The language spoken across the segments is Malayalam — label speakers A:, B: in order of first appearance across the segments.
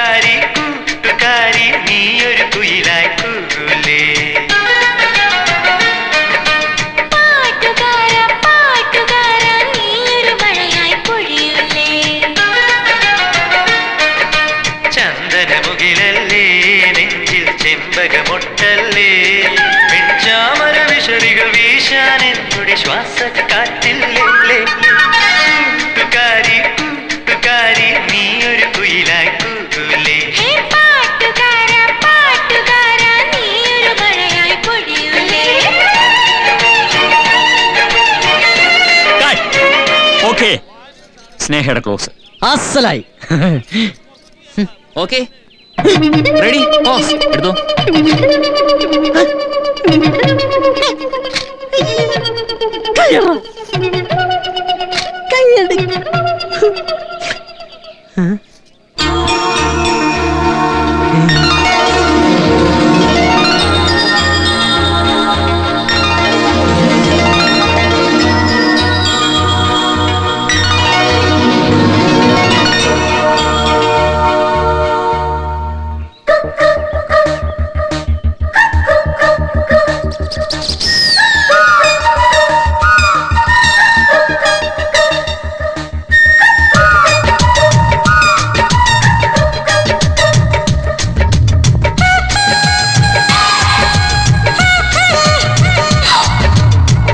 A: കൂട്ടുകാരി കൂട്ടുകാരി നീയൊരു കുയിലായി കൂകൂലേ
B: പാട്ടുകാര പാട്ടുകാര നീയൊരു മഴയായി പൊഴിയൂലേ
A: ചന്ദനമുകിലല്ലേ നെഞ്ചിൽ ചെമ്പകമൊട്ടല്ലേ വെഞ്ചാമര വിശറികൾ വീശാൻ എന്നുടെ ശ്വാസക്കാറ്റില്ലേ കൂട്ടുകാരി കൂട്ടുകാരി നീയൊരു കുയിലായി കൂകൂലേ
B: പാട്ടുകാര പാട്ടുകാര നീയൊരു മഴയായി പൊഴിയൂലേ
C: ഓക്കേ സ്നേഹയുടെ ക്ലോസ്
D: അസലായി
C: ഓക്കേ റെഡി പോസ് എടുത്തോ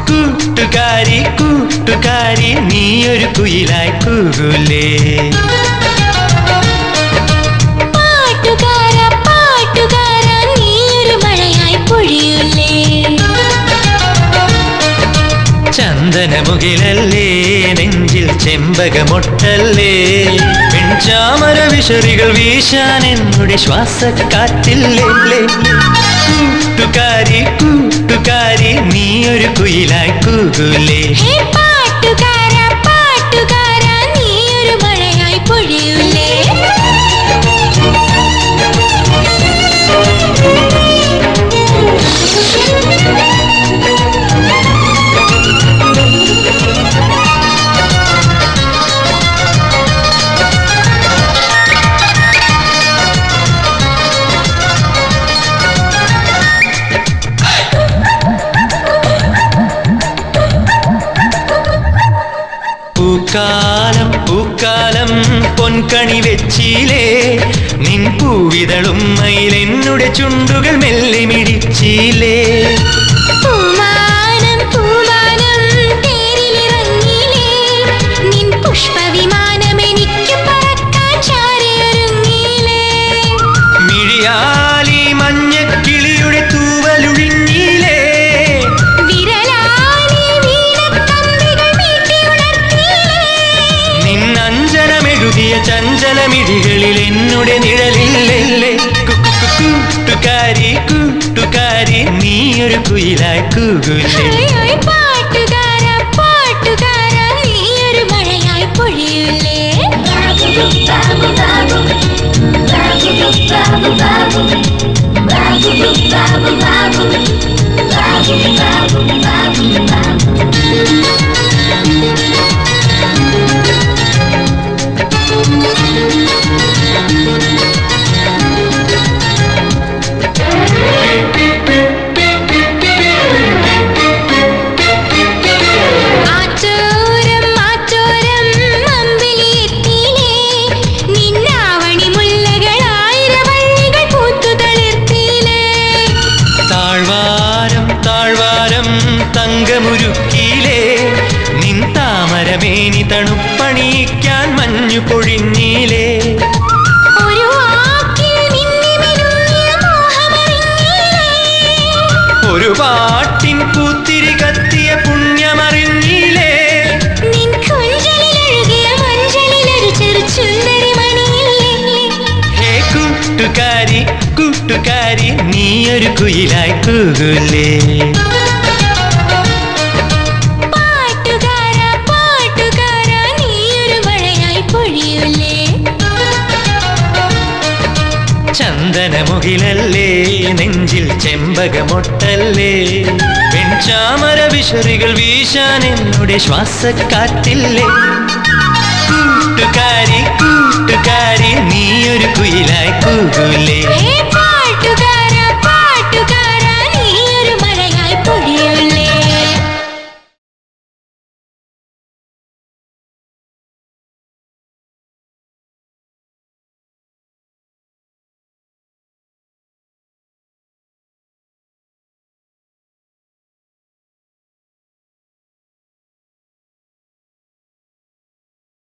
A: കൂട്ടുകാരി കൂട്ടുകാരി നീയൊരു കുയിലായി കൂകൂലേ
B: പാട്ടുകാര പാട്ടുകാര നീയൊരു മഴയായി പൊഴിയൂലേ
A: ചന്ദനമുകിലല്ലേ നെഞ്ചിൽ ചെമ്പകമൊട്ടല്ലേ വെഞ്ചാമര വിശറികൾ വീശാൻ എന്നുടെ ശ്വാസക്കാറ്റില്ലേ കൂട്ടുകാരി കൂട്ടുകാരി നീയൊരു കുയിലായി കൂകൂലേ
B: പാട്ടുകാര പാട്ടുകാര നീയൊരു മഴയായി പൊഴിയൂലേ
A: പൂക്കാലം പൂക്കാലം പൊൻകണി വെച്ചിലേ നിൻ പൂവിതളും മയിലെന്നുടെ ചുണ്ടുകൾ മെല്ലെ മിടിച്ചിലേ
B: പൂമാനം പൂമാനം തേരിലിറങ്ങിയിലേ നിൻ പുഷ്പവിമാനം എനിക്ക് പറക്കാൻ ചാരിയൊരുങ്ങിയിലേ
A: മിഴിയാലി മഞ്ഞക്കിളിയുടെ തൂവലുഴിഞ്ഞിലേ
B: വിരലാലി വീണക്കമ്പികൾ മീട്ടിയുണർത്തിയിലേ
A: നിന്നഞ്ജനമെഴുതിയ ചഞ്ചലമിഴികളിൽ എന്നുടെ നിഴലില്ലേ കൂട്ടുകാരി കൂട്ടുകാരി നീയൊരു കുയിലായി കൂകൂലേ
B: പാട്ടുകാര പാട്ടുകാര നീയൊരു മഴയായി പൊഴിയൂലേ ആറ്റോരം ആറ്റോരം അമ്പിളിയെത്തിയിലേ നിന്നാവണി മുല്ലകളായിരവള്ളികൾ പൂത്തുതളിർത്തിയിലേ
A: താഴ്വാരം താഴ്വാരം തങ്കമുരുക്കിയിലേ നിൻ താമരമേനി തണുപ്പണിയിക്കാൻ മഞ്ഞു പൊഴിഞ്ഞിലേ
B: ഒരു വാക്കിൽ മിന്നി മിനുങ്ങിയ മോഹമറിഞ്ഞില്ലേ
A: ഒരു പാട്ടിൻ പൂത്തിരി കത്തിയ പുണ്യമറിഞ്ഞില്ലേ
B: നിൻ കൊഞ്ചലിലഴുകിയ മഞ്ചലിലൊരു ചെറു ചുന്ദരി മണിയില്ലേ
A: ഹേ കൂട്ടുകാരി കൂട്ടുകാരി നീയൊരു കുയിലായി കൂകൂലേ
B: പാട്ടുകാര പാട്ടുകാര നീയൊരു മഴയായി പൊഴിയൂലേ
A: ചന്ദനമുകിലല്ലേ നെഞ്ചിൽ ചെമ്പകമൊട്ടല്ലേ വെഞ്ചാമര വിശറികൾ വീശാൻ എന്നുടെ ശ്വാസക്കാറ്റില്ലേ കൂട്ടുകാരി കൂട്ടുകാരി നീയൊരു കുയിലായി കൂകൂലേ